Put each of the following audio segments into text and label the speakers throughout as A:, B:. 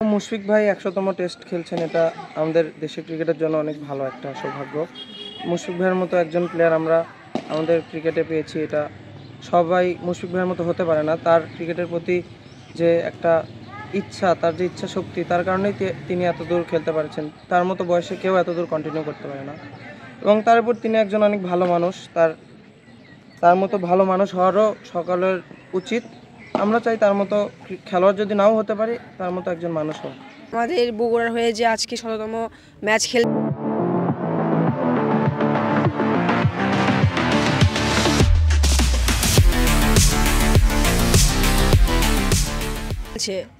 A: মুশফিক ভাই ১০০তম টেস্ট খেলছেন, এটা আমাদের দেশের ক্রিকেটের জন্য অনেক ভালো একটা সৌভাগ্য। মুশফিক ভাইয়ের মতো একজন প্লেয়ার আমরা আমাদের ক্রিকেটে পেয়েছি, এটা সবাই মুশফিক ভাইয়ের মতো হতে পারে না। তার ক্রিকেটের প্রতি যে একটা ইচ্ছা, তার যে ইচ্ছা শক্তি, তার কারণেই তিনি এত দূর খেলতে পারছেন। তার মতো বয়সে কেউ এত দূর কন্টিনিউ করতে পারে না, এবং তার উপর তিনি একজন অনেক ভালো মানুষ। তার মতো ভালো মানুষ হওয়ারও সকলের উচিত। আমরা চাই তার মতো খেলোয়াড় যদি নাও হতে পারি, তার মতো একজন মানুষ হোক।
B: আমাদের বগুড়ার হয়ে যে আজকে ১৭তম ম্যাচ খেলছে,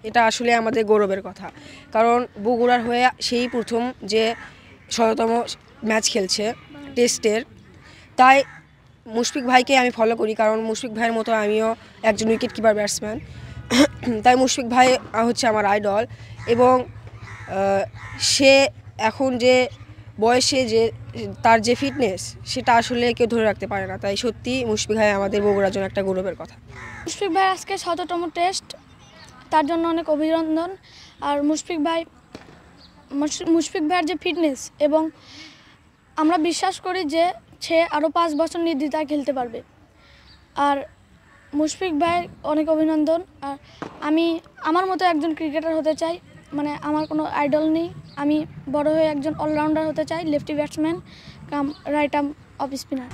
B: এটা আসলে আমাদের গৌরবের কথা। কারণ বগুড়ার হয়ে সেই প্রথম যে ১৭তম ম্যাচ খেলছে টেস্টের, তাই মুশফিক ভাইকে আমি ফলো করি। কারণ মুশফিক ভাইয়ের মতো আমিও একজন উইকেট কিপার ব্যাটসম্যান, তাই মুশফিক ভাই হচ্ছে আমার আইডল। এবং সে এখন যে বয়সে যে তার যে ফিটনেস, সেটা আসলে কেউ ধরে রাখতে পারে না। তাই সত্যি মুশফিক ভাই আমাদের বগুড়ার জন্য একটা গৌরবের কথা।
C: মুশফিক ভাই আজকে ১৭তম টেস্ট, তার জন্য অনেক অভিনন্দন। আর মুশফিক ভাইয়ের যে ফিটনেস, এবং আমরা বিশ্বাস করি যে সে আরও ৫ বছর নির্দ্বিধায় খেলতে পারবে। আর মুশফিক ভাইয়ের অনেক অভিনন্দন। আর আমি আমার মতো একজন ক্রিকেটার হতে চাই, মানে আমার কোনো আইডল নেই। আমি বড় হয়ে একজন অলরাউন্ডার হতে চাই, লেফটি ব্যাটসম্যান কাম রাইট আর্ম অফ স্পিনার।